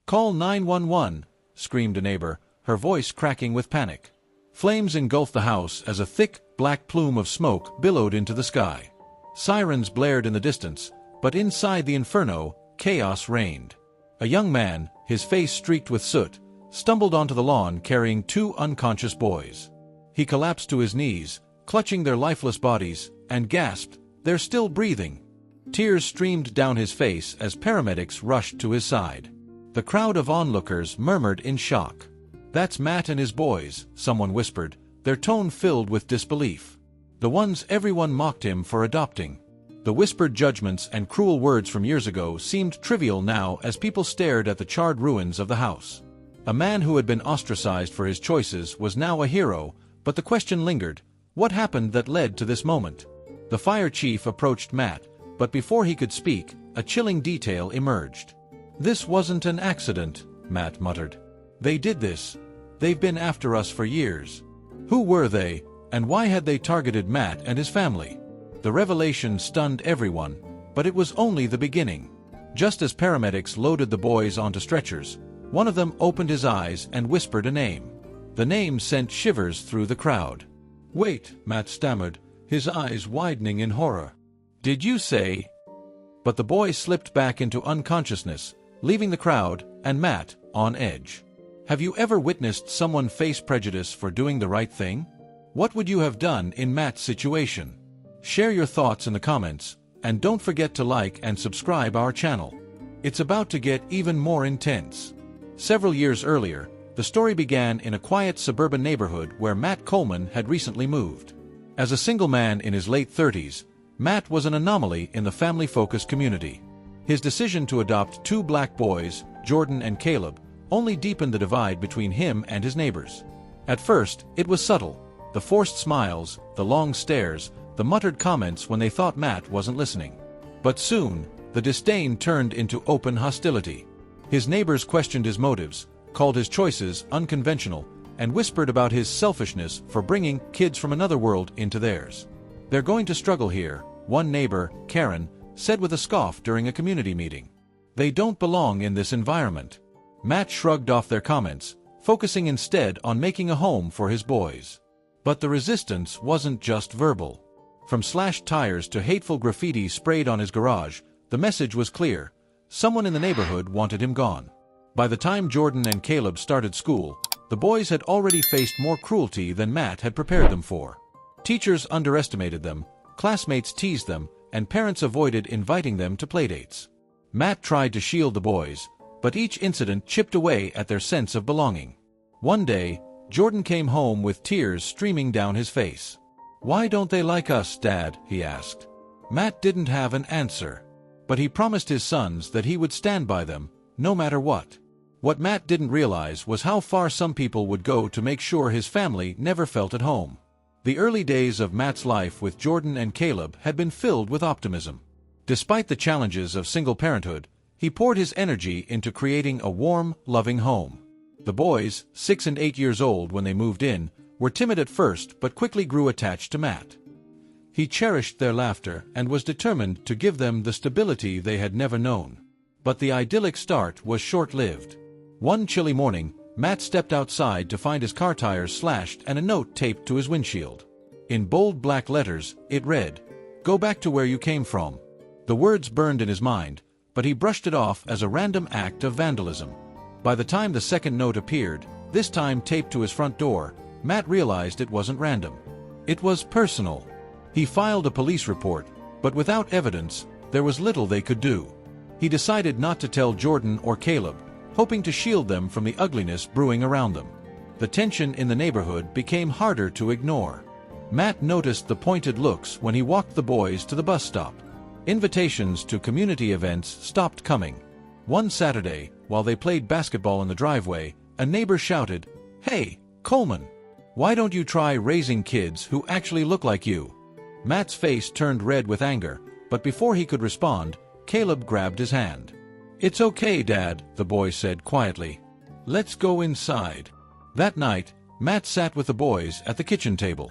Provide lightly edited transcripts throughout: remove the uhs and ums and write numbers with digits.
"Call 911!" screamed a neighbor, her voice cracking with panic. Flames engulfed the house as a thick, black plume of smoke billowed into the sky. Sirens blared in the distance, but inside the inferno, chaos reigned. A young man, his face streaked with soot, stumbled onto the lawn carrying two unconscious boys. He collapsed to his knees, clutching their lifeless bodies, and gasped, "They're still breathing." Tears streamed down his face as paramedics rushed to his side. The crowd of onlookers murmured in shock. "That's Matt and his boys," someone whispered, their tone filled with disbelief. "The ones everyone mocked him for adopting." The whispered judgments and cruel words from years ago seemed trivial now as people stared at the charred ruins of the house. A man who had been ostracized for his choices was now a hero, but the question lingered, what happened that led to this moment? The fire chief approached Matt, but before he could speak, a chilling detail emerged. "This wasn't an accident," Matt muttered. "They did this. They've been after us for years." Who were they, and why had they targeted Matt and his family? The revelation stunned everyone, but it was only the beginning. Just as paramedics loaded the boys onto stretchers, one of them opened his eyes and whispered a name. The name sent shivers through the crowd. "Wait," Matt stammered, his eyes widening in horror. "Did you say?" But the boy slipped back into unconsciousness, leaving the crowd, and Matt, on edge. Have you ever witnessed someone face prejudice for doing the right thing? What would you have done in Matt's situation? Share your thoughts in the comments, and don't forget to like and subscribe our channel. It's about to get even more intense. Several years earlier, the story began in a quiet suburban neighborhood where Matt Coleman had recently moved. As a single man in his late 30s, Matt was an anomaly in the family-focused community. His decision to adopt two black boys, Jordan and Caleb, only deepened the divide between him and his neighbors. At first, it was subtle: the forced smiles, the long stares, the muttered comments when they thought Matt wasn't listening. But soon, the disdain turned into open hostility. His neighbors questioned his motives, called his choices unconventional, and whispered about his selfishness for bringing kids from another world into theirs. "They're going to struggle here," one neighbor, Karen, said with a scoff during a community meeting. "They don't belong in this environment." Matt shrugged off their comments, focusing instead on making a home for his boys. But the resistance wasn't just verbal. From slashed tires to hateful graffiti sprayed on his garage, the message was clear: someone in the neighborhood wanted him gone. By the time Jordan and Caleb started school, the boys had already faced more cruelty than Matt had prepared them for. Teachers underestimated them, classmates teased them, and parents avoided inviting them to playdates. Matt tried to shield the boys, but each incident chipped away at their sense of belonging. One day, Jordan came home with tears streaming down his face. "Why don't they like us, Dad?" he asked. Matt didn't have an answer, but he promised his sons that he would stand by them, no matter what. What Matt didn't realize was how far some people would go to make sure his family never felt at home. The early days of Matt's life with Jordan and Caleb had been filled with optimism. Despite the challenges of single parenthood, he poured his energy into creating a warm, loving home. The boys, 6 and 8 years old when they moved in, were timid at first but quickly grew attached to Matt. He cherished their laughter and was determined to give them the stability they had never known. But the idyllic start was short-lived. One chilly morning, Matt stepped outside to find his car tires slashed and a note taped to his windshield. In bold black letters, it read, "Go back to where you came from." The words burned in his mind, but he brushed it off as a random act of vandalism. By the time the second note appeared, this time taped to his front door, Matt realized it wasn't random. It was personal. He filed a police report, but without evidence, there was little they could do. He decided not to tell Jordan or Caleb, hoping to shield them from the ugliness brewing around them. The tension in the neighborhood became harder to ignore. Matt noticed the pointed looks when he walked the boys to the bus stop. Invitations to community events stopped coming. One Saturday, while they played basketball in the driveway, a neighbor shouted, "Hey, Coleman! Why don't you try raising kids who actually look like you?" Matt's face turned red with anger, but before he could respond, Caleb grabbed his hand. "It's okay, Dad," the boy said quietly. "Let's go inside." That night, Matt sat with the boys at the kitchen table.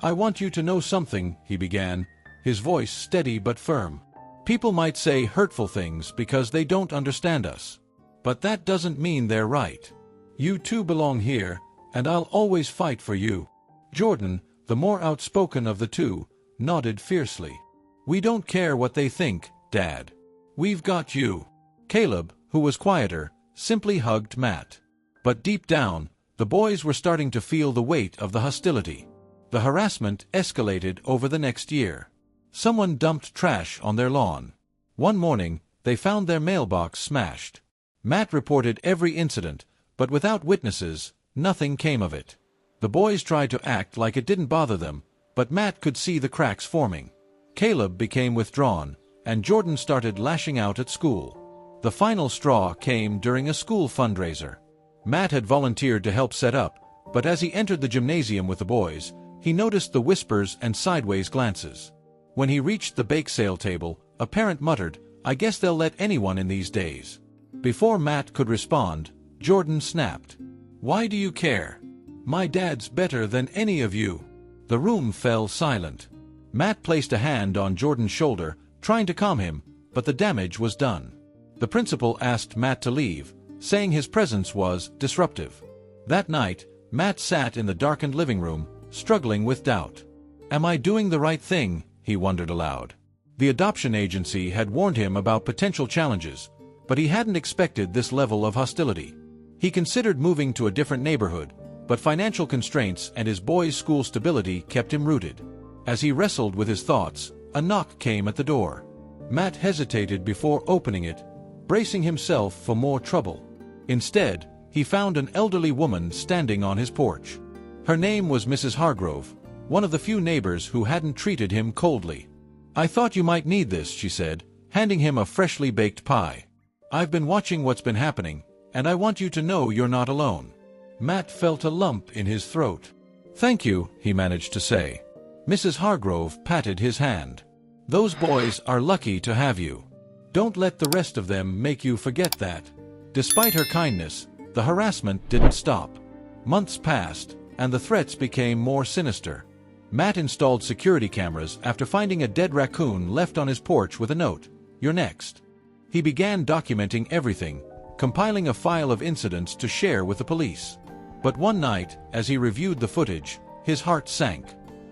"I want you to know something," he began, his voice steady but firm. "People might say hurtful things because they don't understand us. But that doesn't mean they're right. You two belong here, and I'll always fight for you. Jordan, the more outspoken of the two, nodded fiercely. We don't care what they think, Dad. We've got you. Caleb, who was quieter, simply hugged Matt. But deep down, the boys were starting to feel the weight of the hostility. The harassment escalated over the next year. Someone dumped trash on their lawn. One morning, they found their mailbox smashed. Matt reported every incident, but without witnesses, nothing came of it. The boys tried to act like it didn't bother them, but Matt could see the cracks forming. Caleb became withdrawn, and Jordan started lashing out at school. The final straw came during a school fundraiser. Matt had volunteered to help set up, but as he entered the gymnasium with the boys, he noticed the whispers and sideways glances. When he reached the bake sale table, a parent muttered, "I guess they'll let anyone in these days." Before Matt could respond, Jordan snapped. "Why do you care? My dad's better than any of you." The room fell silent. Matt placed a hand on Jordan's shoulder, trying to calm him, but the damage was done. The principal asked Matt to leave, saying his presence was disruptive. That night, Matt sat in the darkened living room, struggling with doubt. "Am I doing the right thing?" he wondered aloud. The adoption agency had warned him about potential challenges, but he hadn't expected this level of hostility. He considered moving to a different neighborhood, but financial constraints and his boys' school stability kept him rooted. As he wrestled with his thoughts, a knock came at the door. Matt hesitated before opening it, bracing himself for more trouble. Instead, he found an elderly woman standing on his porch. Her name was Mrs. Hargrove, one of the few neighbors who hadn't treated him coldly. "I thought you might need this," she said, handing him a freshly baked pie. "I've been watching what's been happening, and I want you to know you're not alone." Matt felt a lump in his throat. "Thank you," he managed to say. Mrs. Hargrove patted his hand. "Those boys are lucky to have you. Don't let the rest of them make you forget that." Despite her kindness, the harassment didn't stop. Months passed, and the threats became more sinister. Matt installed security cameras after finding a dead raccoon left on his porch with a note, "You're next." He began documenting everything, compiling a file of incidents to share with the police. But one night, as he reviewed the footage, his heart sank.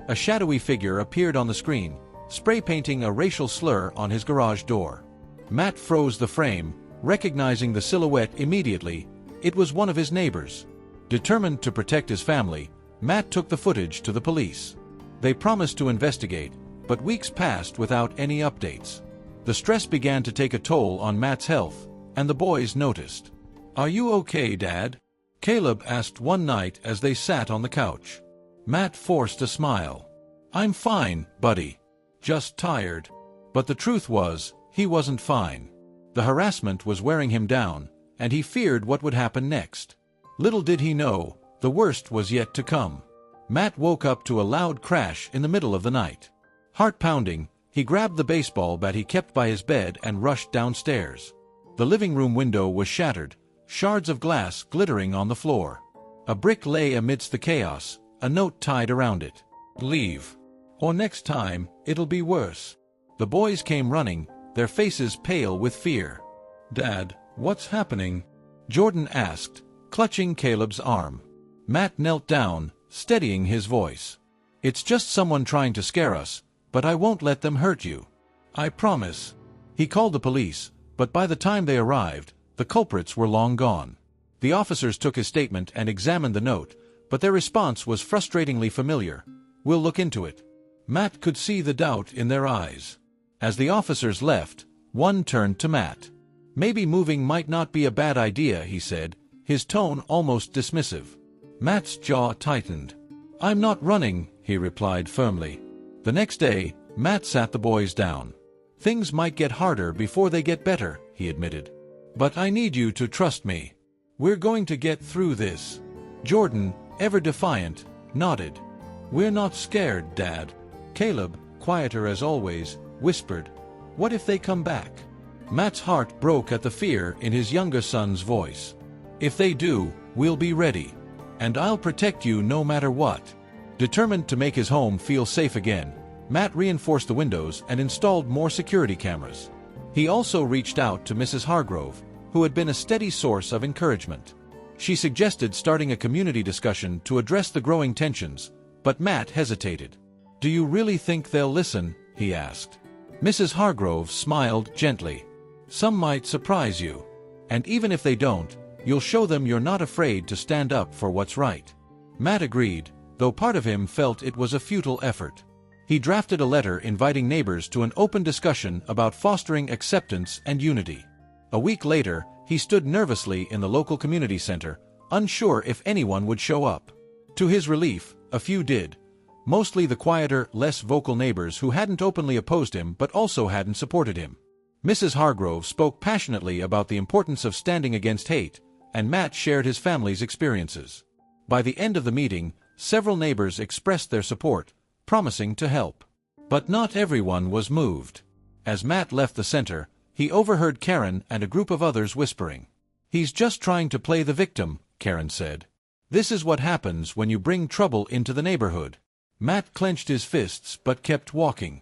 A shadowy figure appeared on the screen, spray painting a racial slur on his garage door. Matt froze the frame, recognizing the silhouette immediately. It was one of his neighbors. Determined to protect his family, Matt took the footage to the police. They promised to investigate, but weeks passed without any updates. The stress began to take a toll on Matt's health, and the boys noticed. "Are you okay, Dad?" Caleb asked one night as they sat on the couch. Matt forced a smile. "I'm fine, buddy. Just tired." But the truth was, he wasn't fine. The harassment was wearing him down, and he feared what would happen next. Little did he know, the worst was yet to come. Matt woke up to a loud crash in the middle of the night. Heart pounding, he grabbed the baseball bat he kept by his bed and rushed downstairs. The living room window was shattered, shards of glass glittering on the floor. A brick lay amidst the chaos, a note tied around it. "Leave. Or next time, it'll be worse." The boys came running, their faces pale with fear. "Dad, what's happening?" Jordan asked, clutching Caleb's arm. Matt knelt down, steadying his voice. "It's just someone trying to scare us, but I won't let them hurt you. I promise." He called the police, but by the time they arrived, the culprits were long gone. The officers took his statement and examined the note, but their response was frustratingly familiar. "We'll look into it." Matt could see the doubt in their eyes. As the officers left, one turned to Matt. "Maybe moving might not be a bad idea," he said, his tone almost dismissive. Matt's jaw tightened. "I'm not running," he replied firmly. The next day, Matt sat the boys down. "Things might get harder before they get better," he admitted. "But I need you to trust me. We're going to get through this." Jordan, ever defiant, nodded. "We're not scared, Dad." Caleb, quieter as always, whispered, "What if they come back?" Matt's heart broke at the fear in his younger son's voice. "If they do, we'll be ready. And I'll protect you no matter what." Determined to make his home feel safe again, Matt reinforced the windows and installed more security cameras. He also reached out to Mrs. Hargrove, who had been a steady source of encouragement. She suggested starting a community discussion to address the growing tensions, but Matt hesitated. "Do you really think they'll listen?" he asked. Mrs. Hargrove smiled gently. "Some might surprise you. And even if they don't, you'll show them you're not afraid to stand up for what's right." Matt agreed, though part of him felt it was a futile effort. He drafted a letter inviting neighbors to an open discussion about fostering acceptance and unity. A week later, he stood nervously in the local community center, unsure if anyone would show up. To his relief, a few did. Mostly the quieter, less vocal neighbors who hadn't openly opposed him but also hadn't supported him. Mrs. Hargrove spoke passionately about the importance of standing against hate, and Matt shared his family's experiences. By the end of the meeting, several neighbors expressed their support, promising to help. But not everyone was moved. As Matt left the center, he overheard Karen and a group of others whispering. "He's just trying to play the victim," Karen said. "This is what happens when you bring trouble into the neighborhood." Matt clenched his fists but kept walking.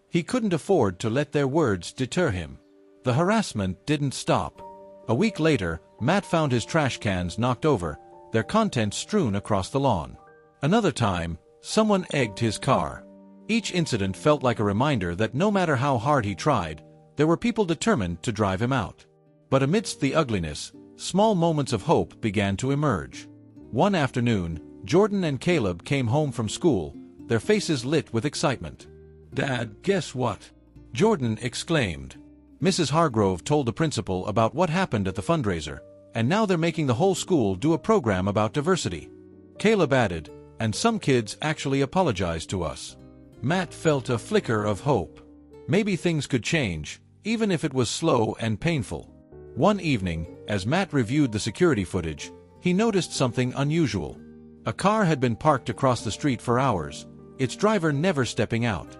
He couldn't afford to let their words deter him. The harassment didn't stop. A week later, Matt found his trash cans knocked over, their contents strewn across the lawn. Another time, someone egged his car. Each incident felt like a reminder that no matter how hard he tried, there were people determined to drive him out. But amidst the ugliness, small moments of hope began to emerge. One afternoon, Jordan and Caleb came home from school, their faces lit with excitement. "Dad, guess what?" Jordan exclaimed. Mrs. Hargrove told the principal about what happened at the fundraiser, and now they're making the whole school do a program about diversity. Caleb added, "And some kids actually apologized to us." Matt felt a flicker of hope. Maybe things could change, even if it was slow and painful. One evening, as Matt reviewed the security footage, he noticed something unusual. A car had been parked across the street for hours, its driver never stepping out.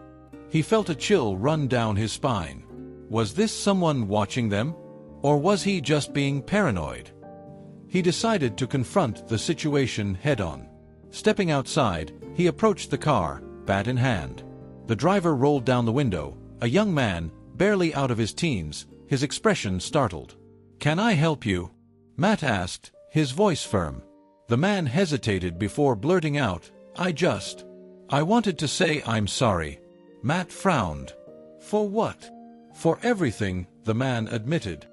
He felt a chill run down his spine. Was this someone watching them? Or was he just being paranoid? He decided to confront the situation head-on. Stepping outside, he approached the car, bat in hand. The driver rolled down the window, a young man, barely out of his teens, his expression startled. "Can I help you?" Matt asked, his voice firm. The man hesitated before blurting out, I wanted to say I'm sorry." Matt frowned. "For what?" "For everything," the man admitted.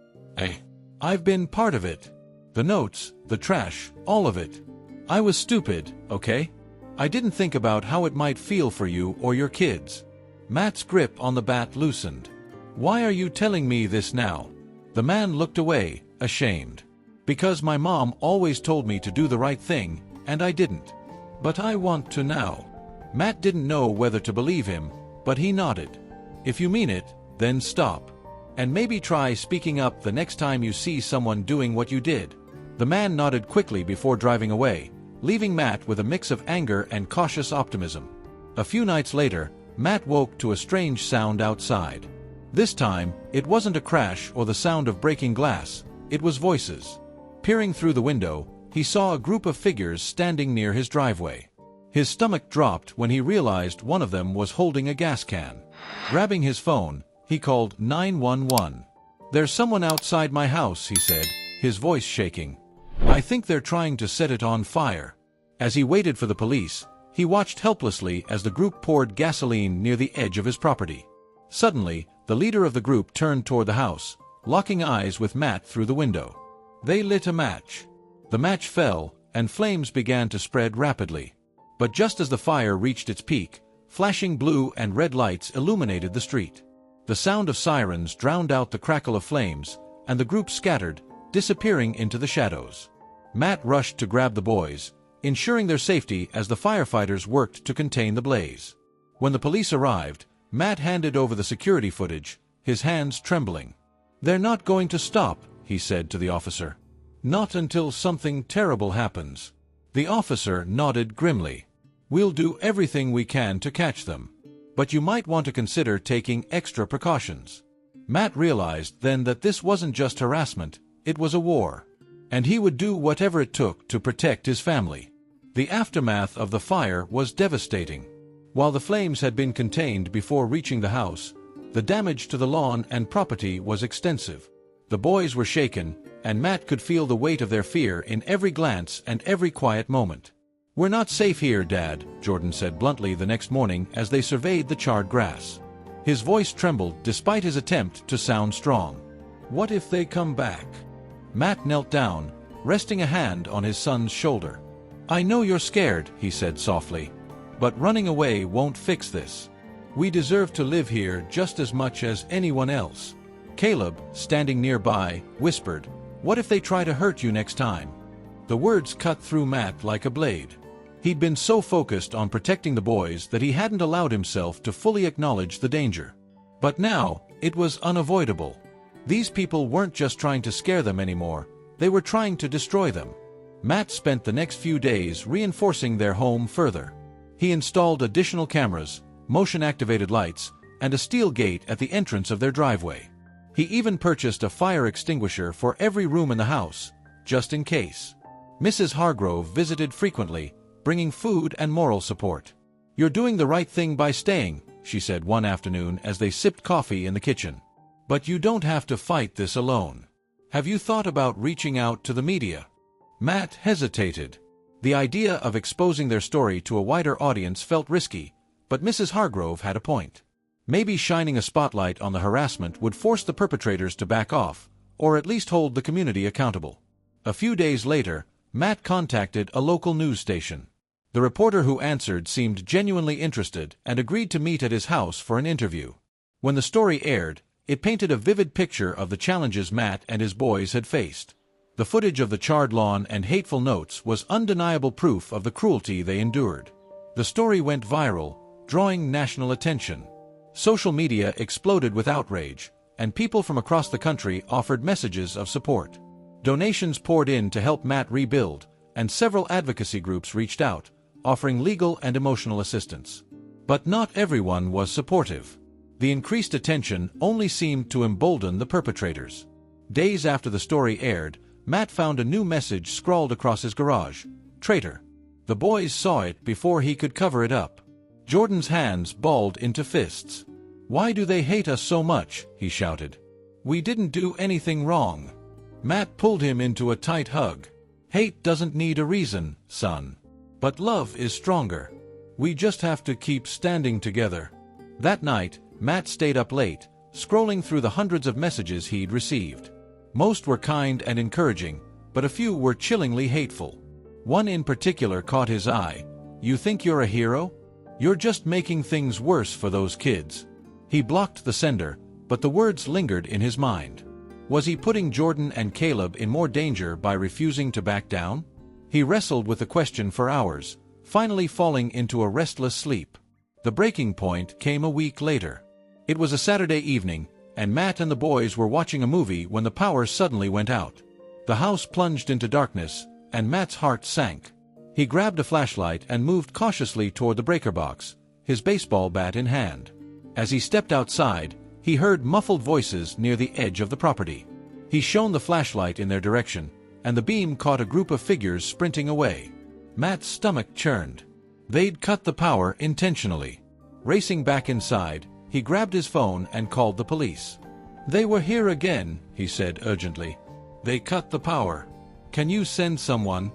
I've been part of it. The notes, the trash, all of it. I was stupid, okay? I didn't think about how it might feel for you or your kids." Matt's grip on the bat loosened. "Why are you telling me this now?" The man looked away, ashamed. "Because my mom always told me to do the right thing, and I didn't. But I want to now." Matt didn't know whether to believe him, but he nodded. "If you mean it, then stop. And maybe try speaking up the next time you see someone doing what you did." The man nodded quickly before driving away, leaving Matt with a mix of anger and cautious optimism. A few nights later, Matt woke to a strange sound outside. This time, it wasn't a crash or the sound of breaking glass, it was voices. Peering through the window, he saw a group of figures standing near his driveway. His stomach dropped when he realized one of them was holding a gas can. Grabbing his phone, he called 911. "There's someone outside my house," he said, his voice shaking. "I think they're trying to set it on fire." As he waited for the police, he watched helplessly as the group poured gasoline near the edge of his property. Suddenly, the leader of the group turned toward the house, locking eyes with Matt through the window. They lit a match. The match fell, and flames began to spread rapidly. But just as the fire reached its peak, flashing blue and red lights illuminated the street. The sound of sirens drowned out the crackle of flames, and the group scattered, disappearing into the shadows. Matt rushed to grab the boys, ensuring their safety as the firefighters worked to contain the blaze. When the police arrived, Matt handed over the security footage, his hands trembling. "They're not going to stop," he said to the officer. "Not until something terrible happens." The officer nodded grimly. "We'll do everything we can to catch them. But you might want to consider taking extra precautions." Matt realized then that this wasn't just harassment, it was a war. And he would do whatever it took to protect his family. The aftermath of the fire was devastating. While the flames had been contained before reaching the house, the damage to the lawn and property was extensive. The boys were shaken, and Matt could feel the weight of their fear in every glance and every quiet moment. "We're not safe here, Dad," Jordan said bluntly the next morning as they surveyed the charred grass. His voice trembled despite his attempt to sound strong. "What if they come back?" Matt knelt down, resting a hand on his son's shoulder. "I know you're scared," he said softly, "but running away won't fix this. We deserve to live here just as much as anyone else." Caleb, standing nearby, whispered, "What if they try to hurt you next time?" The words cut through Matt like a blade. He'd been so focused on protecting the boys that he hadn't allowed himself to fully acknowledge the danger. But now, it was unavoidable. These people weren't just trying to scare them anymore, they were trying to destroy them. Matt spent the next few days reinforcing their home further. He installed additional cameras, motion-activated lights, and a steel gate at the entrance of their driveway. He even purchased a fire extinguisher for every room in the house, just in case. Mrs. Hargrove visited frequently, bringing food and moral support. "You're doing the right thing by staying," she said one afternoon as they sipped coffee in the kitchen. "But you don't have to fight this alone. Have you thought about reaching out to the media?" Matt hesitated. The idea of exposing their story to a wider audience felt risky, but Mrs. Hargrove had a point. Maybe shining a spotlight on the harassment would force the perpetrators to back off, or at least hold the community accountable. A few days later, Matt contacted a local news station. The reporter who answered seemed genuinely interested and agreed to meet at his house for an interview. When the story aired, it painted a vivid picture of the challenges Matt and his boys had faced. The footage of the charred lawn and hateful notes was undeniable proof of the cruelty they endured. The story went viral, drawing national attention. Social media exploded with outrage, and people from across the country offered messages of support. Donations poured in to help Matt rebuild, and several advocacy groups reached out, offering legal and emotional assistance. But not everyone was supportive. The increased attention only seemed to embolden the perpetrators. Days after the story aired, Matt found a new message scrawled across his garage: "Traitor." The boys saw it before he could cover it up. Jordan's hands balled into fists. "Why do they hate us so much?" he shouted. "We didn't do anything wrong." Matt pulled him into a tight hug. "Hate doesn't need a reason, son. But love is stronger. We just have to keep standing together." That night, Matt stayed up late, scrolling through the hundreds of messages he'd received. Most were kind and encouraging, but a few were chillingly hateful. One in particular caught his eye. "You think you're a hero? You're just making things worse for those kids." He blocked the sender, but the words lingered in his mind. Was he putting Jordan and Caleb in more danger by refusing to back down? He wrestled with the question for hours, finally falling into a restless sleep. The breaking point came a week later. It was a Saturday evening, and Matt and the boys were watching a movie when the power suddenly went out. The house plunged into darkness, and Matt's heart sank. He grabbed a flashlight and moved cautiously toward the breaker box, his baseball bat in hand. As he stepped outside, he heard muffled voices near the edge of the property. He shone the flashlight in their direction, and the beam caught a group of figures sprinting away. Matt's stomach churned. They'd cut the power intentionally. Racing back inside, he grabbed his phone and called the police. "They were here again," he said urgently. "They cut the power. Can you send someone?"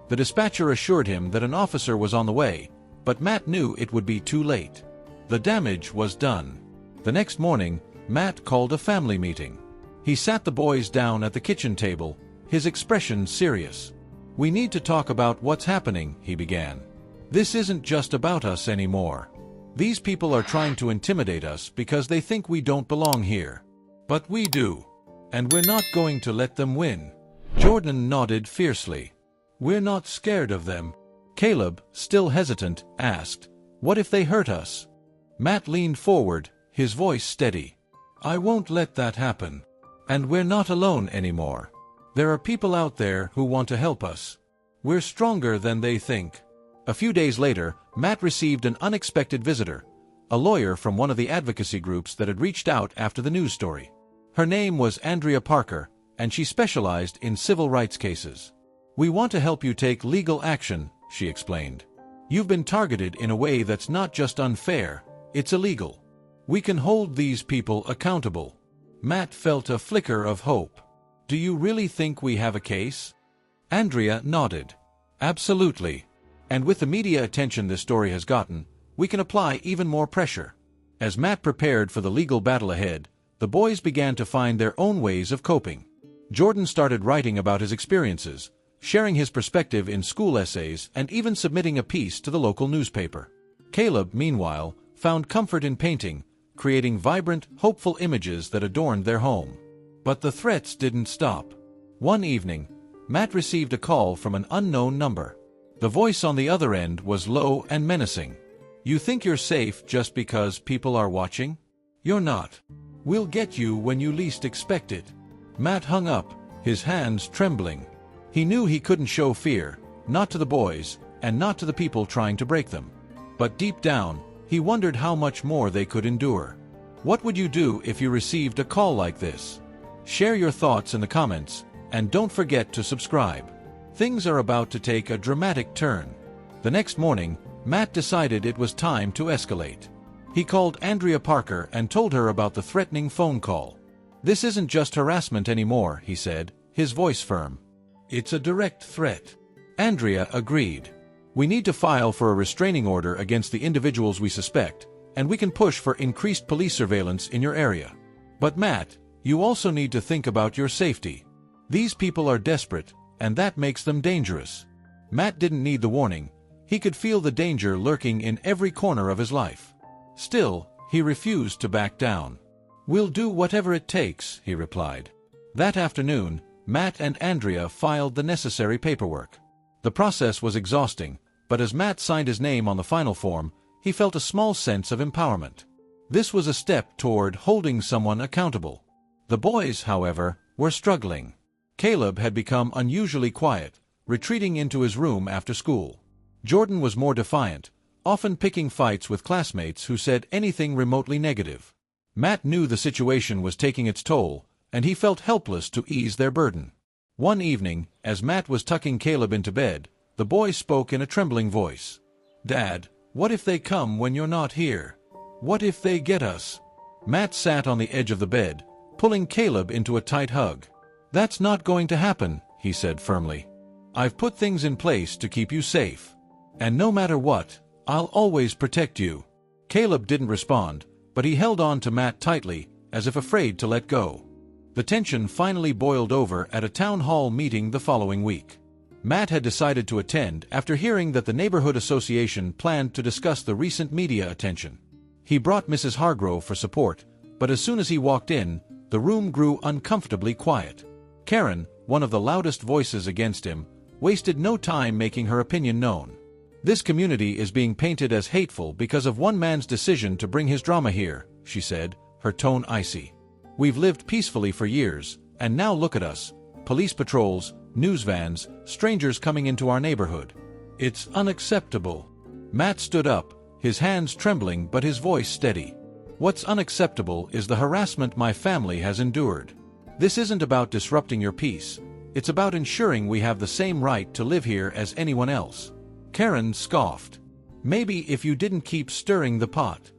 The dispatcher assured him that an officer was on the way, but Matt knew it would be too late. The damage was done. The next morning, Matt called a family meeting. He sat the boys down at the kitchen table, his expression serious. "We need to talk about what's happening," he began. "This isn't just about us anymore. These people are trying to intimidate us because they think we don't belong here. But we do. And we're not going to let them win." Jordan nodded fiercely. "We're not scared of them." Caleb, still hesitant, asked, "What if they hurt us?" Matt leaned forward, his voice steady. "I won't let that happen. And we're not alone anymore. There are people out there who want to help us. We're stronger than they think." A few days later, Matt received an unexpected visitor, a lawyer from one of the advocacy groups that had reached out after the news story. Her name was Andrea Parker, and she specialized in civil rights cases. "We want to help you take legal action," she explained. "You've been targeted in a way that's not just unfair, it's illegal. We can hold these people accountable." Matt felt a flicker of hope. Do you really think we have a case? Andrea nodded. Absolutely. And with the media attention this story has gotten, we can apply even more pressure. As Matt prepared for the legal battle ahead, the boys began to find their own ways of coping. Jordan started writing about his experiences, sharing his perspective in school essays and even submitting a piece to the local newspaper. Caleb, meanwhile, found comfort in painting, creating vibrant, hopeful images that adorned their home. But the threats didn't stop. One evening, Matt received a call from an unknown number. The voice on the other end was low and menacing. You think you're safe just because people are watching? You're not. We'll get you when you least expect it. Matt hung up, his hands trembling. He knew he couldn't show fear, not to the boys, and not to the people trying to break them. But deep down, he wondered how much more they could endure. What would you do if you received a call like this? Share your thoughts in the comments, and don't forget to subscribe. Things are about to take a dramatic turn. The next morning, Matt decided it was time to escalate. He called Andrea Parker and told her about the threatening phone call. This isn't just harassment anymore, he said, his voice firm. It's a direct threat. Andrea agreed. We need to file for a restraining order against the individuals we suspect, and we can push for increased police surveillance in your area. But Matt, you also need to think about your safety. These people are desperate, and that makes them dangerous. Matt didn't need the warning. He could feel the danger lurking in every corner of his life. Still, he refused to back down. We'll do whatever it takes, he replied. That afternoon, Matt and Andrea filed the necessary paperwork. The process was exhausting, but as Matt signed his name on the final form, he felt a small sense of empowerment. This was a step toward holding someone accountable. The boys, however, were struggling. Caleb had become unusually quiet, retreating into his room after school. Jordan was more defiant, often picking fights with classmates who said anything remotely negative. Matt knew the situation was taking its toll, and he felt helpless to ease their burden. One evening, as Matt was tucking Caleb into bed, the boy spoke in a trembling voice. Dad, what if they come when you're not here? What if they get us? Matt sat on the edge of the bed, pulling Caleb into a tight hug. That's not going to happen, he said firmly. I've put things in place to keep you safe. And no matter what, I'll always protect you. Caleb didn't respond, but he held on to Matt tightly, as if afraid to let go. The tension finally boiled over at a town hall meeting the following week. Matt had decided to attend after hearing that the neighborhood association planned to discuss the recent media attention. He brought Mrs. Hargrove for support, but as soon as he walked in, the room grew uncomfortably quiet. Karen, one of the loudest voices against him, wasted no time making her opinion known. This community is being painted as hateful because of one man's decision to bring his drama here, she said, her tone icy. We've lived peacefully for years, and now look at us. Police patrols, news vans, strangers coming into our neighborhood. It's unacceptable. Matt stood up, his hands trembling but his voice steady. What's unacceptable is the harassment my family has endured. This isn't about disrupting your peace. It's about ensuring we have the same right to live here as anyone else. Karen scoffed. Maybe if you didn't keep stirring the pot.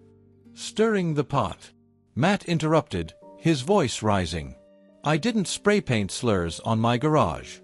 Stirring the pot. Matt interrupted, his voice rising. I didn't spray paint slurs on my garage.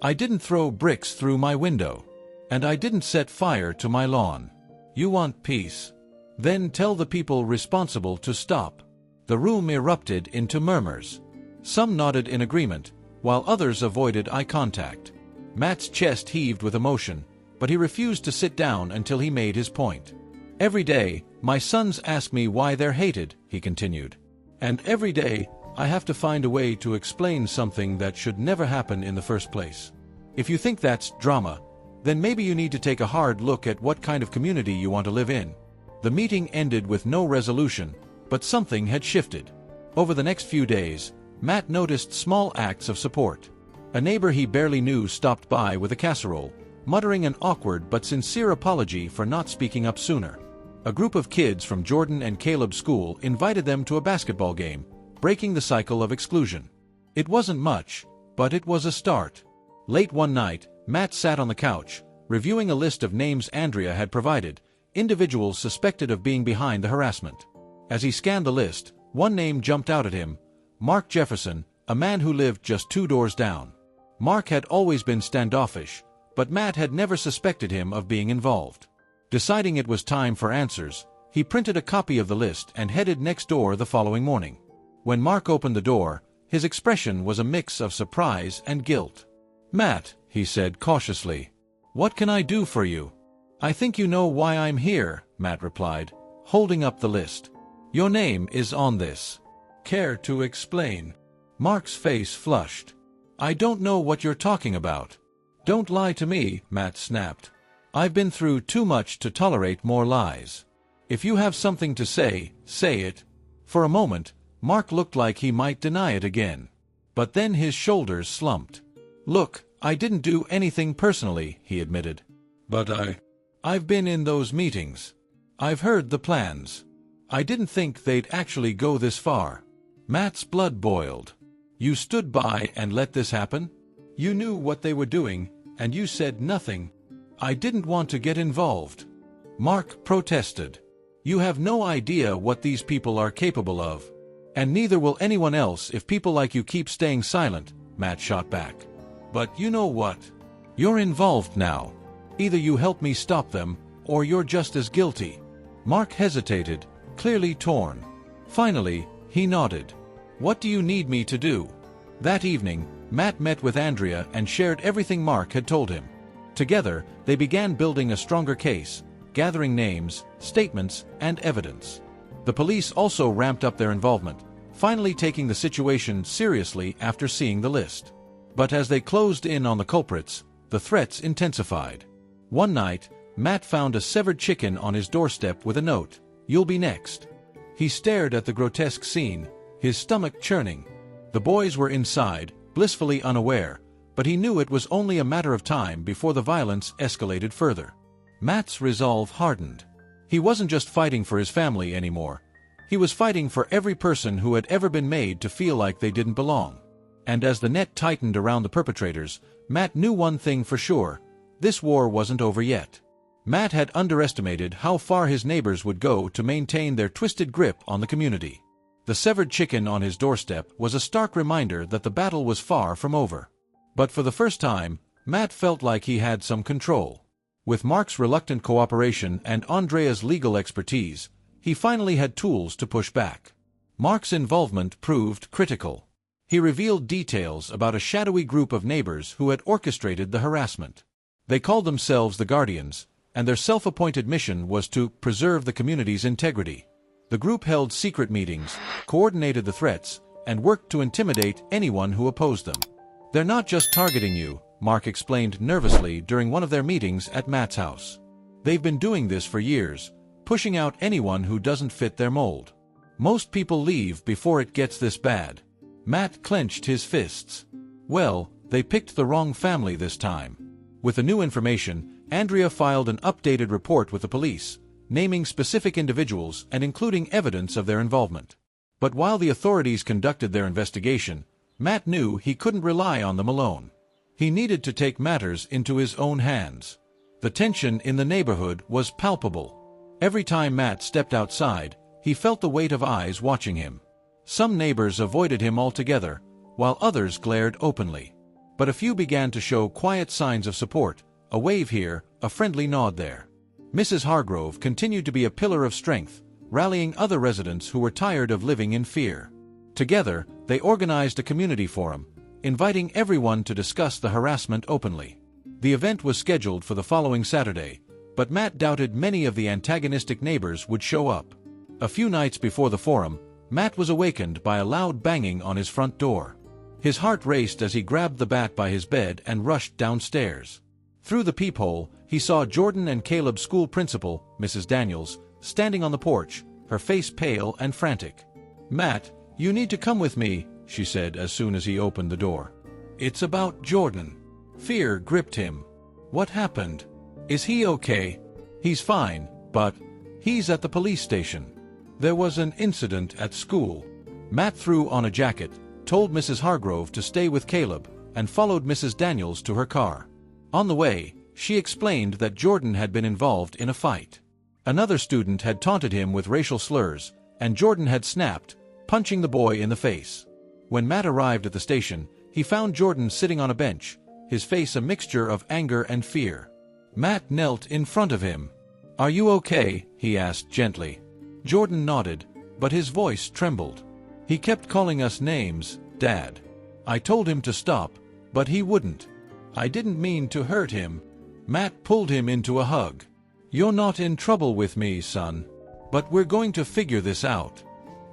I didn't throw bricks through my window. And I didn't set fire to my lawn. You want peace? Then tell the people responsible to stop. The room erupted into murmurs. Some nodded in agreement, while others avoided eye contact. Matt's chest heaved with emotion, but he refused to sit down until he made his point. Every day, my sons ask me why they're hated, he continued. And every day, I have to find a way to explain something that should never happen in the first place. If you think that's drama, then maybe you need to take a hard look at what kind of community you want to live in. The meeting ended with no resolution, but something had shifted. Over the next few days, Matt noticed small acts of support. A neighbor he barely knew stopped by with a casserole, muttering an awkward but sincere apology for not speaking up sooner. A group of kids from Jordan and Caleb's school invited them to a basketball game, breaking the cycle of exclusion. It wasn't much, but it was a start. Late one night, Matt sat on the couch, reviewing a list of names Andrea had provided, individuals suspected of being behind the harassment. As he scanned the list, one name jumped out at him, Mark Jefferson, a man who lived just 2 doors down. Mark had always been standoffish, but Matt had never suspected him of being involved. Deciding it was time for answers, he printed a copy of the list and headed next door the following morning. When Mark opened the door, his expression was a mix of surprise and guilt. "Matt," he said cautiously, "what can I do for you?" "I think you know why I'm here," Matt replied, holding up the list. "Your name is on this. Care to explain?" Mark's face flushed. "I don't know what you're talking about." "Don't lie to me," Matt snapped. "I've been through too much to tolerate more lies. If you have something to say, say it." For a moment, Mark looked like he might deny it again. But then his shoulders slumped. "Look, I didn't do anything personally," he admitted. "But I've been in those meetings. I've heard the plans. I didn't think they'd actually go this far." Matt's blood boiled. "You stood by and let this happen? You knew what they were doing, and you said nothing." "I didn't want to get involved," Mark protested. "You have no idea what these people are capable of. And neither will anyone else if people like you keep staying silent," Matt shot back. "But you know what? You're involved now. Either you help me stop them, or you're just as guilty." Mark hesitated, clearly torn. Finally, he nodded. "What do you need me to do?" That evening, Matt met with Andrea and shared everything Mark had told him. Together, they began building a stronger case, gathering names, statements, and evidence. The police also ramped up their involvement, finally taking the situation seriously after seeing the list. But as they closed in on the culprits, the threats intensified. One night, Matt found a severed chicken on his doorstep with a note, "You'll be next." He stared at the grotesque scene, his stomach churning. The boys were inside, blissfully unaware, but he knew it was only a matter of time before the violence escalated further. Matt's resolve hardened. He wasn't just fighting for his family anymore. He was fighting for every person who had ever been made to feel like they didn't belong. And as the net tightened around the perpetrators, Matt knew one thing for sure: this war wasn't over yet. Matt had underestimated how far his neighbors would go to maintain their twisted grip on the community. The severed chicken on his doorstep was a stark reminder that the battle was far from over. But for the first time, Matt felt like he had some control. With Mark's reluctant cooperation and Andrea's legal expertise, he finally had tools to push back. Mark's involvement proved critical. He revealed details about a shadowy group of neighbors who had orchestrated the harassment. They called themselves the Guardians, and their self-appointed mission was to preserve the community's integrity. The group held secret meetings, coordinated the threats, and worked to intimidate anyone who opposed them. "They're not just targeting you," Mark explained nervously during one of their meetings at Matt's house. "They've been doing this for years, pushing out anyone who doesn't fit their mold. Most people leave before it gets this bad." Matt clenched his fists. Well, they picked the wrong family this time. With the new information, Andrea filed an updated report with the police, naming specific individuals and including evidence of their involvement. But while the authorities conducted their investigation, Matt knew he couldn't rely on them alone. He needed to take matters into his own hands. The tension in the neighborhood was palpable. Every time Matt stepped outside, he felt the weight of eyes watching him. Some neighbors avoided him altogether, while others glared openly. But a few began to show quiet signs of support, a wave here, a friendly nod there. Mrs. Hargrove continued to be a pillar of strength, rallying other residents who were tired of living in fear. Together, they organized a community forum, inviting everyone to discuss the harassment openly. The event was scheduled for the following Saturday, but Matt doubted many of the antagonistic neighbors would show up. A few nights before the forum, Matt was awakened by a loud banging on his front door. His heart raced as he grabbed the bat by his bed and rushed downstairs. Through the peephole, he saw Jordan and Caleb's school principal, Mrs. Daniels, standing on the porch, her face pale and frantic. "Matt, you need to come with me," she said as soon as he opened the door. "It's about Jordan." Fear gripped him. "What happened? Is he okay?" "He's fine, but he's at the police station. There was an incident at school." Matt threw on a jacket, told Mrs. Hargrove to stay with Caleb, and followed Mrs. Daniels to her car. On the way, she explained that Jordan had been involved in a fight. Another student had taunted him with racial slurs, and Jordan had snapped, punching the boy in the face. When Matt arrived at the station, he found Jordan sitting on a bench, his face a mixture of anger and fear. Matt knelt in front of him. "Are you okay?" he asked gently. Jordan nodded, but his voice trembled. "He kept calling us names, Dad. I told him to stop, but he wouldn't. I didn't mean to hurt him." Matt pulled him into a hug. "You're not in trouble with me, son. But we're going to figure this out."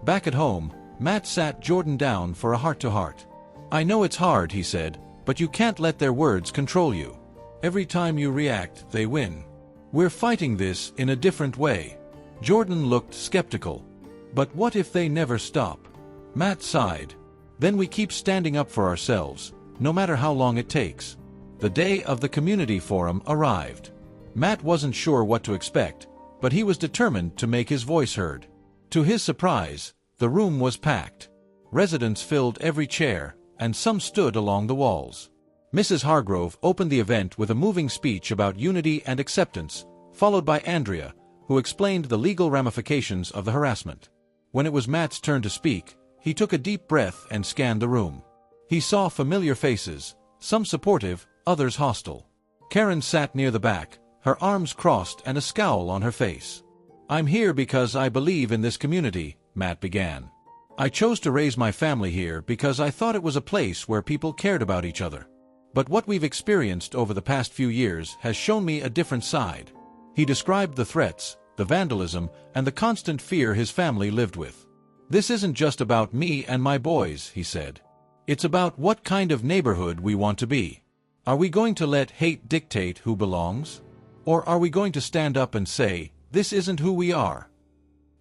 Back at home, Matt sat Jordan down for a heart-to-heart. "I know it's hard," he said, "but you can't let their words control you. Every time you react, they win. We're fighting this in a different way." Jordan looked skeptical. "But what if they never stop?" Matt sighed. "Then we keep standing up for ourselves, no matter how long it takes." The day of the community forum arrived. Matt wasn't sure what to expect, but he was determined to make his voice heard. To his surprise, the room was packed. Residents filled every chair, and some stood along the walls. Mrs. Hargrove opened the event with a moving speech about unity and acceptance, followed by Andrea, who explained the legal ramifications of the harassment. When it was Matt's turn to speak, he took a deep breath and scanned the room. He saw familiar faces, some supportive, others hostile. Karen sat near the back, her arms crossed and a scowl on her face. "I'm here because I believe in this community," Matt began. "I chose to raise my family here because I thought it was a place where people cared about each other. But what we've experienced over the past few years has shown me a different side." He described the threats, the vandalism, and the constant fear his family lived with. "This isn't just about me and my boys," he said. "It's about what kind of neighborhood we want to be. Are we going to let hate dictate who belongs? Or are we going to stand up and say, this isn't who we are?"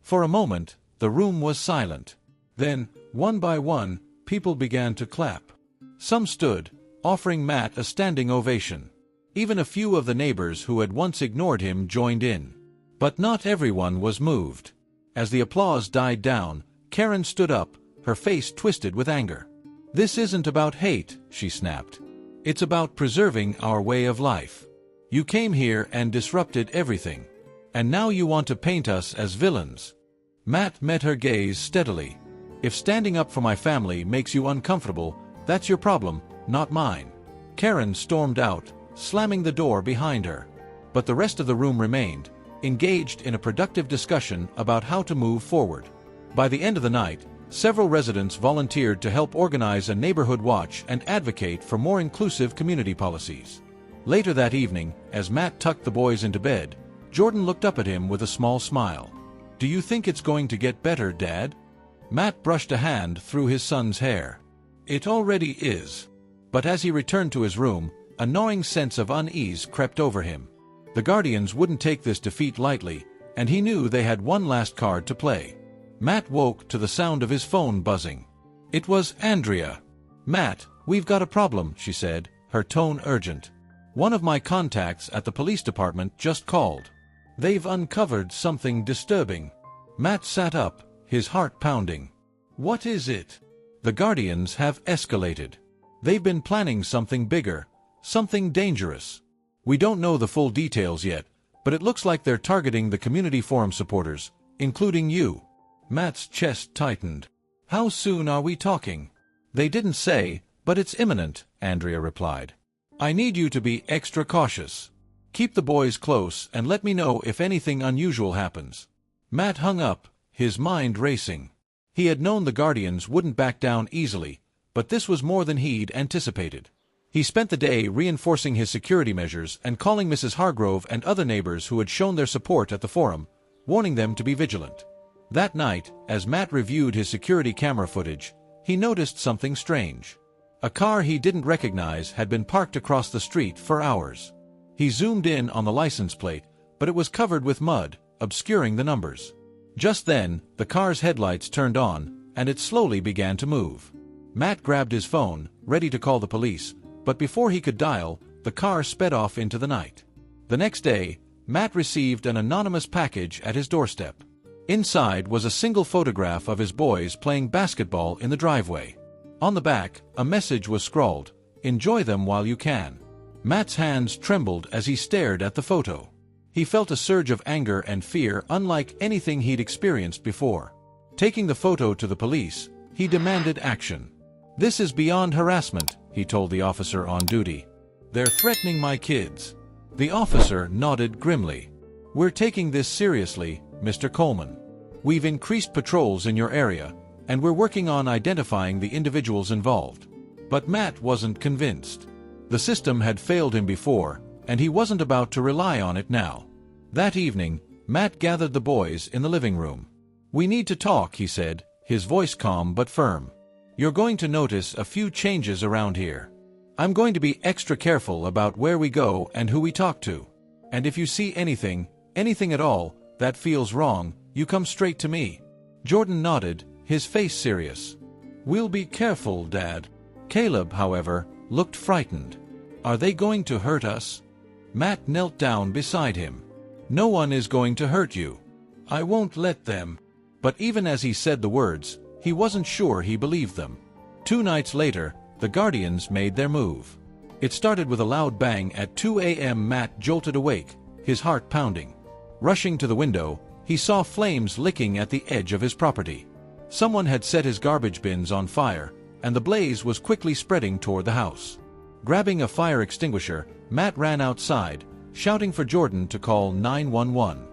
For a moment, the room was silent. Then, one by one, people began to clap. Some stood, offering Matt a standing ovation. Even a few of the neighbors who had once ignored him joined in. But not everyone was moved. As the applause died down, Karen stood up, her face twisted with anger. "This isn't about hate," she snapped. "It's about preserving our way of life. You came here and disrupted everything. And now you want to paint us as villains." Matt met her gaze steadily. "If standing up for my family makes you uncomfortable, that's your problem, not mine." Karen stormed out, slamming the door behind her. But the rest of the room remained, engaged in a productive discussion about how to move forward. By the end of the night, several residents volunteered to help organize a neighborhood watch and advocate for more inclusive community policies. Later that evening, as Matt tucked the boys into bed, Jordan looked up at him with a small smile. "Do you think it's going to get better, Dad?" Matt brushed a hand through his son's hair. "It already is." But as he returned to his room, a gnawing sense of unease crept over him. The Guardians wouldn't take this defeat lightly, and he knew they had one last card to play. Matt woke to the sound of his phone buzzing. It was Andrea. "Matt, we've got a problem," she said, her tone urgent. "One of my contacts at the police department just called. They've uncovered something disturbing." Matt sat up, his heart pounding. "What is it?" "The Guardians have escalated. They've been planning something bigger, something dangerous. We don't know the full details yet, but it looks like they're targeting the community forum supporters, including you." Matt's chest tightened. "How soon are we talking?" "They didn't say, but it's imminent," Andrea replied. "I need you to be extra cautious. Keep the boys close and let me know if anything unusual happens." Matt hung up, his mind racing. He had known the Guardians wouldn't back down easily, but this was more than he'd anticipated. He spent the day reinforcing his security measures and calling Mrs. Hargrove and other neighbors who had shown their support at the forum, warning them to be vigilant. That night, as Matt reviewed his security camera footage, he noticed something strange. A car he didn't recognize had been parked across the street for hours. He zoomed in on the license plate, but it was covered with mud, obscuring the numbers. Just then, the car's headlights turned on, and it slowly began to move. Matt grabbed his phone, ready to call the police, but before he could dial, the car sped off into the night. The next day, Matt received an anonymous package at his doorstep. Inside was a single photograph of his boys playing basketball in the driveway. On the back, a message was scrawled, "Enjoy them while you can." Matt's hands trembled as he stared at the photo. He felt a surge of anger and fear unlike anything he'd experienced before. Taking the photo to the police, he demanded action. "This is beyond harassment," he told the officer on duty. "They're threatening my kids." The officer nodded grimly. "We're taking this seriously, Mr. Coleman. We've increased patrols in your area, and we're working on identifying the individuals involved." But Matt wasn't convinced. The system had failed him before, and he wasn't about to rely on it now. That evening, Matt gathered the boys in the living room. "We need to talk," he said, his voice calm but firm. "You're going to notice a few changes around here. I'm going to be extra careful about where we go and who we talk to. And if you see anything at all, that feels wrong, you come straight to me." Jordan nodded, his face serious. "We'll be careful, Dad." Caleb, however, looked frightened. "Are they going to hurt us?" Matt knelt down beside him. "No one is going to hurt you. I won't let them." But even as he said the words, he wasn't sure he believed them. 2 nights later, the Guardians made their move. It started with a loud bang at 2 a.m. Matt jolted awake, his heart pounding. Rushing to the window, he saw flames licking at the edge of his property. Someone had set his garbage bins on fire, and the blaze was quickly spreading toward the house. Grabbing a fire extinguisher, Matt ran outside, shouting for Jordan to call 911.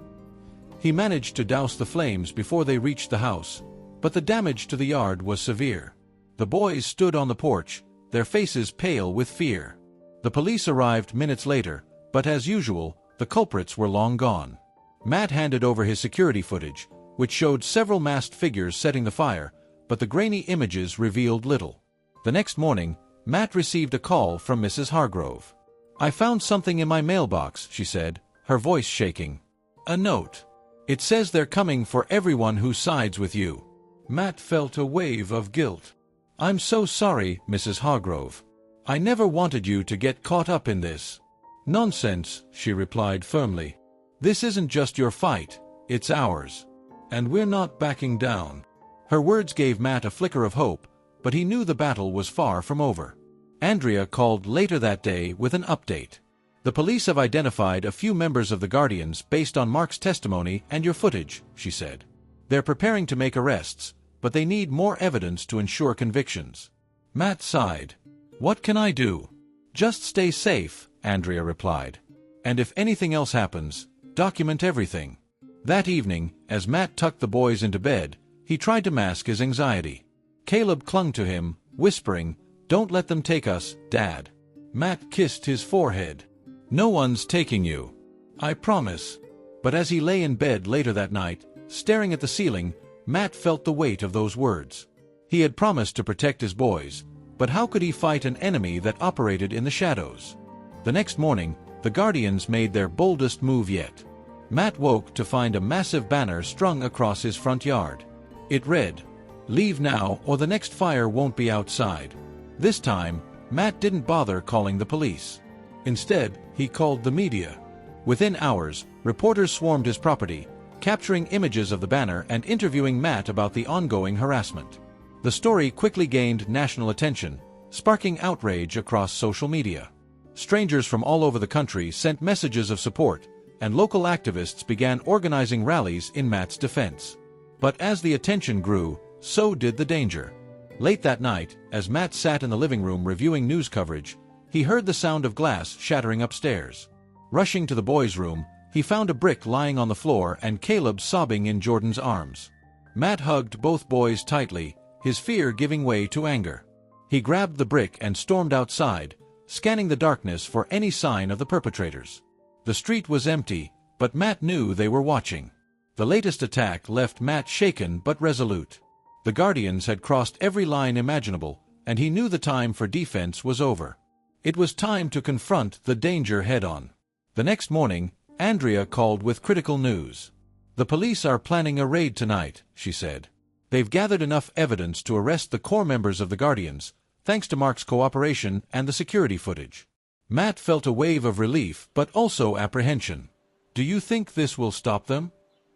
He managed to douse the flames before they reached the house, but the damage to the yard was severe. The boys stood on the porch, their faces pale with fear. The police arrived minutes later, but as usual, the culprits were long gone. Matt handed over his security footage, which showed several masked figures setting the fire, but the grainy images revealed little. The next morning, Matt received a call from Mrs. Hargrove. "I found something in my mailbox," she said, her voice shaking. "A note. It says they're coming for everyone who sides with you." Matt felt a wave of guilt. "I'm so sorry, Mrs. Hargrove. I never wanted you to get caught up in this." "Nonsense," she replied firmly. "This isn't just your fight, it's ours. And we're not backing down." Her words gave Matt a flicker of hope, but he knew the battle was far from over. Andrea called later that day with an update. "The police have identified a few members of the Guardians based on Mark's testimony and your footage," she said. "They're preparing to make arrests, but they need more evidence to ensure convictions." Matt sighed. "What can I do?" "Just stay safe," Andrea replied. "And if anything else happens, document everything." That evening, as Matt tucked the boys into bed, he tried to mask his anxiety. Caleb clung to him, whispering, "Don't let them take us, Dad." Matt kissed his forehead. "No one's taking you. I promise." But as he lay in bed later that night, staring at the ceiling, Matt felt the weight of those words. He had promised to protect his boys, but how could he fight an enemy that operated in the shadows? The next morning, the Guardians made their boldest move yet. Matt woke to find a massive banner strung across his front yard. It read, "Leave now or the next fire won't be outside." This time, Matt didn't bother calling the police. Instead, he called the media. Within hours, reporters swarmed his property, capturing images of the banner and interviewing Matt about the ongoing harassment. The story quickly gained national attention, sparking outrage across social media. Strangers from all over the country sent messages of support, and local activists began organizing rallies in Matt's defense. But as the attention grew, so did the danger. Late that night, as Matt sat in the living room reviewing news coverage, he heard the sound of glass shattering upstairs. Rushing to the boys' room, he found a brick lying on the floor and Caleb sobbing in Jordan's arms. Matt hugged both boys tightly, his fear giving way to anger. He grabbed the brick and stormed outside, scanning the darkness for any sign of the perpetrators. The street was empty, but Matt knew they were watching. The latest attack left Matt shaken but resolute. The Guardians had crossed every line imaginable, and he knew the time for defense was over. It was time to confront the danger head-on. The next morning, Andrea called with critical news. "The police are planning a raid tonight," she said. "They've gathered enough evidence to arrest the core members of the Guardians, thanks to Mark's cooperation and the security footage." Matt felt a wave of relief but also apprehension. "Do you think this will stop them?"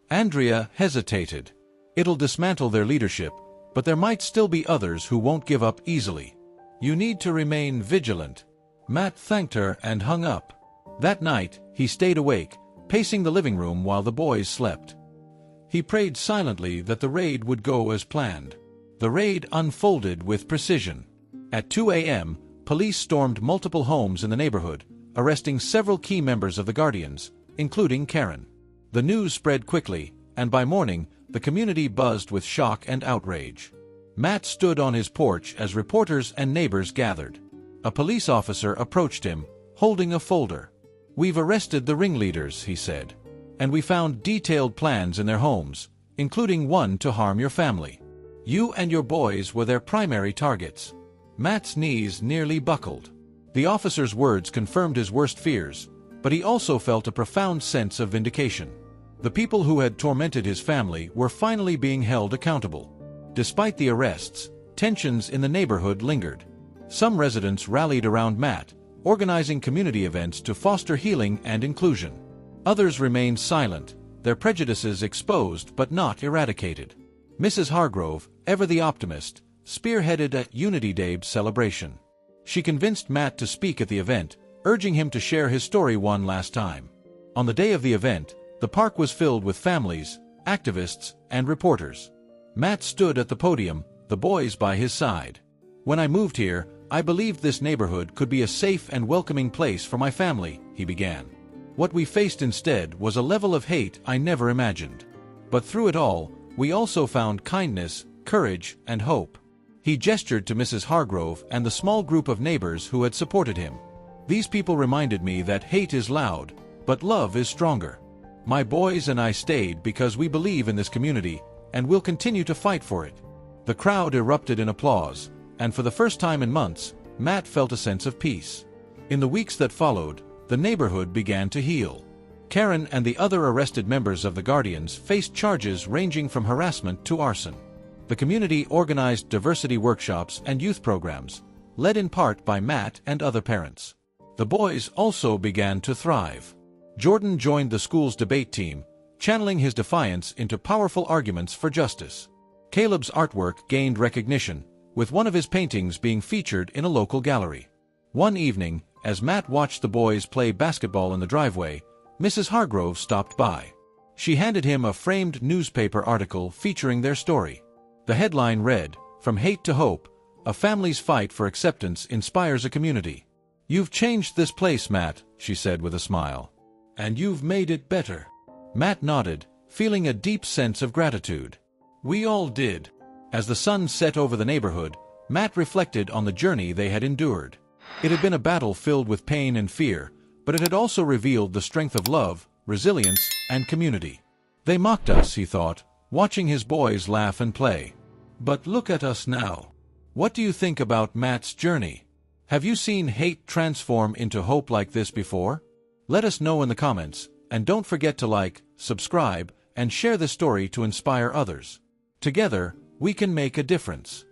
Andrea hesitated. "It'll dismantle their leadership, but there might still be others who won't give up easily. You need to remain vigilant." Matt thanked her and hung up. That night, he stayed awake, pacing the living room while the boys slept. He prayed silently that the raid would go as planned. The raid unfolded with precision. At 2 a.m., police stormed multiple homes in the neighborhood, arresting several key members of the Guardians, including Karen. The news spread quickly, and by morning, the community buzzed with shock and outrage. Matt stood on his porch as reporters and neighbors gathered. A police officer approached him, holding a folder. "We've arrested the ringleaders," he said. "And we found detailed plans in their homes, including one to harm your family. You and your boys were their primary targets." Matt's knees nearly buckled. The officer's words confirmed his worst fears, but he also felt a profound sense of vindication. The people who had tormented his family were finally being held accountable. Despite the arrests, tensions in the neighborhood lingered. Some residents rallied around Matt, organizing community events to foster healing and inclusion. Others remained silent, their prejudices exposed but not eradicated. Mrs. Hargrove, ever the optimist, spearheaded a Unity Day celebration. She convinced Matt to speak at the event, urging him to share his story one last time. On the day of the event, the park was filled with families, activists, and reporters. Matt stood at the podium, the boys by his side. "When I moved here, I believed this neighborhood could be a safe and welcoming place for my family," he began. "What we faced instead was a level of hate I never imagined. But through it all, we also found kindness, courage, and hope." He gestured to Mrs. Hargrove and the small group of neighbors who had supported him. "These people reminded me that hate is loud, but love is stronger. My boys and I stayed because we believe in this community, and will continue to fight for it." The crowd erupted in applause, and for the first time in months, Matt felt a sense of peace. In the weeks that followed, the neighborhood began to heal. Karen and the other arrested members of the Guardians faced charges ranging from harassment to arson. The community organized diversity workshops and youth programs, led in part by Matt and other parents. The boys also began to thrive. Jordan joined the school's debate team, channeling his defiance into powerful arguments for justice. Caleb's artwork gained recognition, with one of his paintings being featured in a local gallery. One evening, as Matt watched the boys play basketball in the driveway, Mrs. Hargrove stopped by. She handed him a framed newspaper article featuring their story. The headline read, "From Hate to Hope, a family's fight for acceptance inspires a community." "You've changed this place, Matt," she said with a smile. "And you've made it better." Matt nodded, feeling a deep sense of gratitude. "We all did." As the sun set over the neighborhood, Matt reflected on the journey they had endured. It had been a battle filled with pain and fear, but it had also revealed the strength of love, resilience, and community. "They mocked us," he thought, watching his boys laugh and play. "But look at us now." What do you think about Matt's journey? Have you seen hate transform into hope like this before? Let us know in the comments, and don't forget to like, subscribe, and share this story to inspire others. Together, we can make a difference.